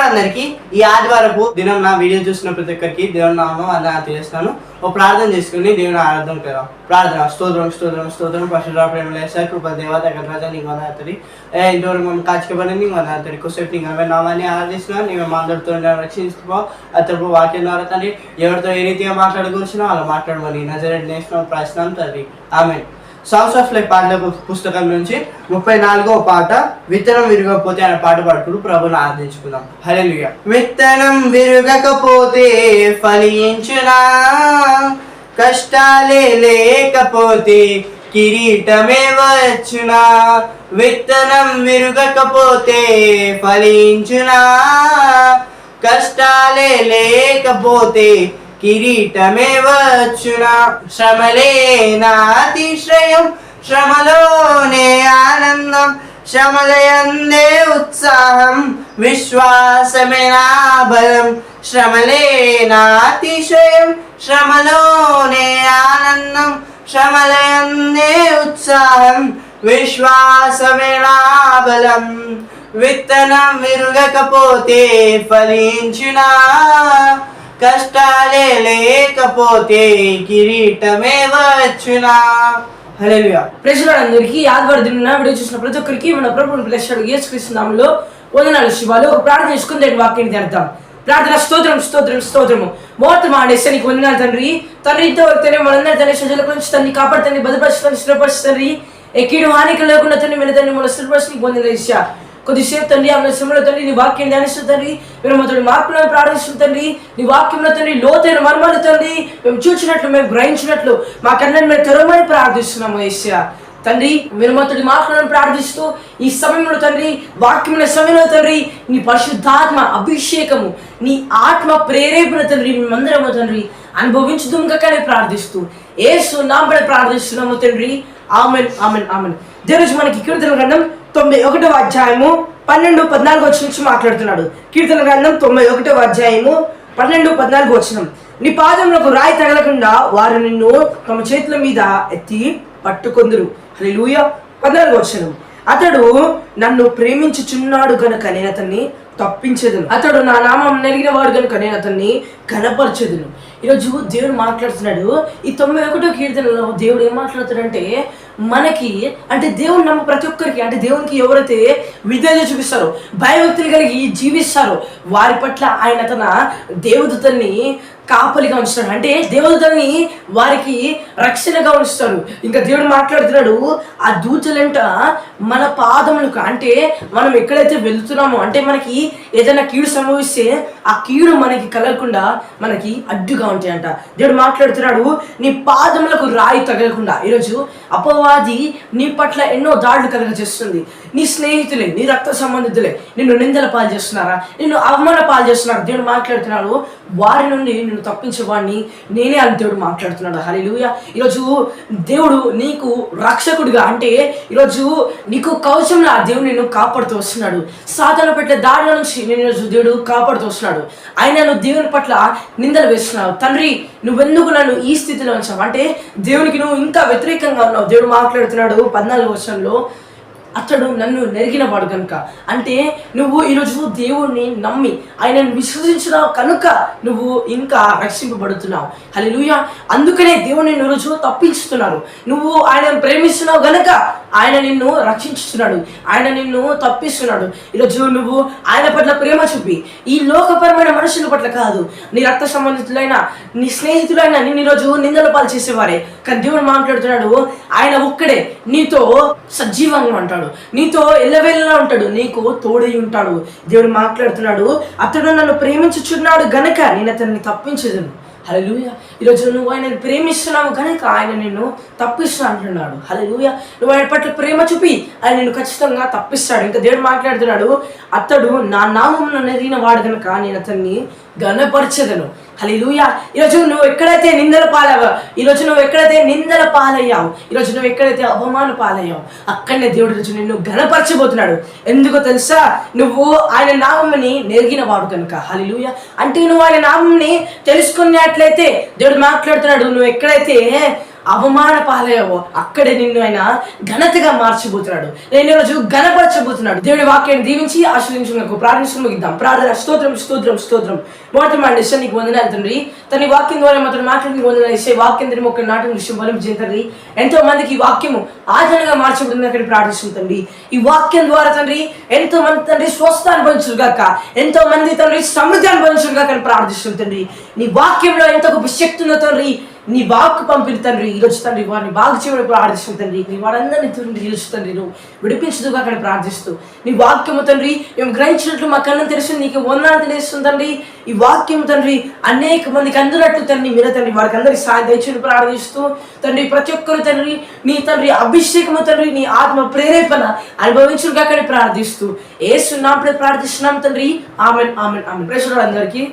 అందరికీ ఈ ఆదివారపు దినం నా వీడియో చూసిన ప్రతి ఒక్కరికి దేవుని నామం వందనాలు తెలియజేస్తాను. ఓ ప్రార్థన చేసుకుని దేవుని ఆరాధన కదా. ప్రార్థన. స్తోత్రం స్తోత్రం స్తోత్రం పరిశుద్ధ ప్రేమలేసా కృప దేవత రాజా నీకు వందనాలు. ఇంతవరకు మనం కాచికబడి నీకు వందనాలు. కొద్దిసేపు నీకు నామాన్ని ఆరాధిస్తున్నాను. నీవు మా అందరితో రక్షించుకో. అతను వాక్యం ద్వారా తండ్రి ఎవరితో ఏ రీతిగా మాట్లాడుకొచ్చినా అలా మాట్లాడమని నజరేట్ నేషనల్ ప్రశ్న తండ్రి ఆమెన్. సాంగ్స్ ఆఫ్ లైఫ్ పాటల పుస్తకం నుంచి 34వ పాట విత్తనం విరగకపోతే అనే పాట పాడుతూ ప్రభుని ఆరాధించుకుందాం. హల్లెలూయా. విత్తనం విరగకపోతే ఫలించునా, కష్టాలే లేకపోతే కిరీటమే వచ్చునా. విత్తనం విరగకపోతే ఫలించునా, కష్టాలే లేకపోతే కిరీటమే వచ్చునా. శ్రమలే నా అతిశ్రయం, శ్రమలోనే ఆనందం, శ్రమలయందే ఉత్సాహం, విశ్వాసమే నా బలం. శ్రమలే నా అతిశయం, శ్రమలోనే ఆనందం, శ్రమలయందే ఉత్సాహం, విశ్వాసమే నా బలం. విత్తనం విరగకపోతే ఫలించునా, కష్టాలే లేకపోతే కిరీటమే వచ్చునా. హల్లెలూయా. Praise Lord. అందరికీ ఆదివారం దిన వీడియో చూసిన ప్రతి ఒక్కరికి మన ప్రభువుని ప్లస్డ్ యేసుక్రీస్తు నామములో వందనాలు శుభాలు. ఒక ప్రార్థన చేసుకుని దేని వాక్యాన్ని ధ్యానిద్దాం. ప్రార్థన. స్తోత్రం స్తోత్రం స్తోత్రము. మోర్తమాడేస్తే నీకు వందనాలు తండ్రి. తండ్రి ఇంతవరకు మనందరి తండ్రి శజల గురించి తండ్రి కాపాడుతండి, భద్రపరుచుతండి, స్థిరపరుచుతండి. ఎక్కడు హానిక లేకుండా తండ్రి మన తండ్రి మన స్థిరపరిచి నీకు వందనాలు ఇచ్చా. కొద్దిసేపు తండ్రి ఆమె శ్రమలో తండ్రి నీ వాక్యం ధ్యానిస్తుంది. మేము మొదటి మార్పులను ప్రార్థిస్తుంది. నీ వాక్యంలో తండ్రి లోతైన మర్మాలు తండ్రి మేము చూసినట్లు, మేము గ్రహించినట్లు మా కళ్ళని మేము తెరవమని ప్రార్థిస్తున్నాము యేసయ్యా. తండ్రి మీరు మొదటి మాటలను ప్రార్థిస్తూ ఈ సమయంలో తండ్రి వాక్యమైన సమయంలో తండ్రి నీ పరిశుద్ధాత్మ అభిషేకము, నీ ఆత్మ ప్రేరేపణ తండ్రి మేమందరము తండ్రి అనుభవించుదుగానే ప్రార్థిస్తూ యేసు నామములో ప్రార్థిస్తున్నాము తండ్రి. Amen amen amen. దేవుడు మనకి కీర్తన గ్రంథం 91వ అధ్యాయము 12-14 వచనం నుంచి మాట్లాడుతున్నాడు. కీర్తన గ్రంథం 91వ అధ్యాయము 12-14 వచనం. నీ పాదములకు రాయి తగలకుండా వారు నిన్ను తమ చేతుల మీద ఎత్తి పట్టుకొందురు. హల్లెలూయా. 14వ వచనం. అతడు నన్ను ప్రేమించుచున్నాడు గనుక నేను అతన్ని తప్పించదును, అతడు నా నామం నెరిగిన వాడు కనుక నేను అతన్ని ఘనపరచదును. ఈరోజు దేవుడు మాట్లాడుతున్నాడు. ఈ 91వ కీర్తనలో దేవుడు ఏం మాట్లాడుతాడంటే మనకి, అంటే దేవుడు నమ్మ ప్రతి ఒక్కరికి, అంటే దేవునికి ఎవరైతే విధేయత చూపిస్తారో, భయభక్తులు కలిగి జీవిస్తారో వారి పట్ల ఆయన తన దేవదూతల్ని కాపలిగా ఉంచుతాడు. అంటే దేవదూతల్ని వారికి రక్షణగా ఉంచుతాడు. ఇంకా దేవుడు మాట్లాడుతున్నాడు ఆ దూతలంట మన పాదములకు, అంటే మనం ఎక్కడైతే వెళ్తున్నామో, అంటే మనకి ఏదైనా కీడు సంభవిస్తే ఆ కీడు మనకి కలగకుండా మనకి అడ్డుగా ఉంటాయంట. దేవుడు మాట్లాడుతున్నాడు నీ పాదములకు రాయి తగలకుండా. ఈరోజు అపవాది నీ పట్ల ఎన్నో దాడులు కలుగ చేస్తుంది. నీ స్నేహితులే, నీ రక్త సంబంధితులే నిన్ను నిందల పాలు చేస్తున్నారా, నిన్ను అవమాన పాలు చేస్తున్నారు. దేవుడు మాట్లాడుతున్నాడు వారి నుండి నిన్ను తప్పించేవాడిని నేనే అని దేవుడు మాట్లాడుతున్నాడు. హల్లెలూయా. ఈరోజు దేవుడు నీకు రక్షకుడిగా, అంటే ఈరోజు నీకు కవచంలో ఆ దేవుడు నిన్ను కాపాడుతూ వస్తున్నాడు. సాతాను పెట్టే దాడుల నుంచి నేను ఈరోజు దేవుడు కాపాడుతూ వస్తున్నాడు. ఆయన నువ్వు దేవుని పట్ల నిందలు వేస్తున్నావు. తండ్రి నువ్వెందుకు నన్ను ఈ స్థితిలో ఉంచావు, అంటే దేవునికి నువ్వు ఇంకా వ్యతిరేకంగా ఉన్నావు. దేవుడు మాట్లాడుతున్నాడు 14వ వచనంలో, అతడు నన్ను నెరిగిన వాడు కనుక, అంటే నువ్వు ఈరోజు దేవుణ్ణి నమ్మి ఆయనను విశ్వసించినావు కనుక నువ్వు ఇంకా రక్షింపబడుతున్నావు. హల్లెలూయా. అందుకనే దేవుడు నిన్ను ఈరోజు తప్పించుతున్నాడు. నువ్వు ఆయనను ప్రేమిస్తున్నావు కనుక ఆయన నిన్ను రక్షించుతున్నాడు, ఆయన నిన్ను తప్పిస్తున్నాడు. ఈరోజు నువ్వు ఆయన పట్ల ప్రేమ చూపి ఈ లోకపరమైన మనుషుల పట్ల కాదు, నీ రక్త సంబంధితులైన నీ స్నేహితులైన నిన్ను ఈరోజు నిందల పాలు చేసేవారే, కానీ దేవుడు మాట్లాడుతున్నాడు ఆయన ఒక్కడే నీతో సజీవంగా ఉంటాడు, నీతో ఎల్లవేళలా ఉంటాడు, నీకు తోడై ఉంటాడు. దేవుడు మాట్లాడుతున్నాడు అతడు నన్ను ప్రేమించుచున్నాడు గనక నేను అతన్ని తప్పించదును. హల్లెలూయా. ఈరోజు నువ్వు ఆయనను ప్రేమిస్తున్నావు కనుక ఆయన నిన్ను తప్పిస్తా అంటున్నాడు. హల్లెలూయా. నువ్వు ఆయన పట్ల ప్రేమ చూపి ఆయన నిన్ను ఖచ్చితంగా తప్పిస్తాడు. ఇంకా దేవుడు మాట్లాడుతున్నాడు అతడు నా నామమును నెరిగిన వాడు కనుక నేను అతన్ని ఘనపరచెదను. హల్లెలూయా. ఈరోజు నువ్వు ఎక్కడైతే నిందల పాలయ్యావు, ఈరోజు నువ్వు ఎక్కడైతే నిందల పాలయ్యావు, ఈరోజు నువ్వు ఎక్కడైతే అవమాన పాలయ్యావు, అక్కడనే దేవుడు ఈరోజు నిన్ను ఘనపరచబోతున్నాడు. ఎందుకో తెలుసా? నువ్వు ఆయన నామముని నెరిగిన వాడు కనుక. హల్లెలూయా. అంటే నువ్వు ఆయన నామంని తెలుసుకున్నట్లయితే దేవుడు మాట్లాడుతున్నాడు నువ్వు ఎక్కడైతే అవమాన పాలయ్యావో అక్కడే నిన్ను ఆయన ఘనతగా మార్చబోతున్నాడు. నేను ఈరోజు ఘనపరచబోతున్నాడు. దేవుడి వాక్యాన్ని దీవించి ఆశ్రయించుకున్నాకు ప్రార్థించడం ముగిద్దాం. ప్రార్థన. స్తోత్రం స్తోత్రం స్తోత్రం. మొదటి మాట నీకు వందనాలు తండ్రి. తన వాక్యం ద్వారా మాత్రం మాట్లాడి వందనాలు ఇచ్చే వాక్యం తండ్రి ఒక నాటం విషయం బలించే తండ్రి. ఎంతో మందికి ఈ వాక్యము ఆధారంగా మార్చబడింది అక్కడ ప్రార్థిస్తుంది తండ్రి. ఈ వాక్యం ద్వారా తండ్రి ఎంతో మంది తండ్రి స్వస్థ అనుభవించుగాక, ఎంతో మంది తండ్రి సమృద్ధి అనుభవించుగాక అని ప్రార్థిస్తుంది తండ్రి. నీ వాక్యంలో ఎంతో గొప్ప శక్తి ఉందో తండ్రి. నీ వాక్కు పంపిణీ తండ్రి ఈరోజు తండ్రి వారిని బాగు చేయడం ప్రార్థిస్తుంది తండ్రి. నీ వారందరినీ తండ్రి ఈరోజు తండ్రి నువ్వు విడిపించదుగా అక్కడ ప్రార్థిస్తూ నీ వాక్యము తండ్రి మేము గ్రహించినట్లు మా కన్ను తెలిసి నీకు వందనాలు తెలియస్తుంది తండ్రి. ఈ వాక్యం తండ్రి అనేక మందికి అందునట్లు తండ్రి మీరు తండ్రి వారికి అందరికి సాయం దయచేసి ప్రార్థిస్తూ తండ్రి ప్రతి ఒక్కరు తండ్రి నీ తండ్రి అభిషేకము తండ్రి నీ ఆత్మ ప్రేరేపణ అనుభవించుగా అక్కడ ప్రార్థిస్తూ యేసు నామములో ప్రార్థిస్తున్నాం తండ్రి. ఆమేన్ ఆమేన్ ఆమేన్. ప్రేక్షకులందరికీ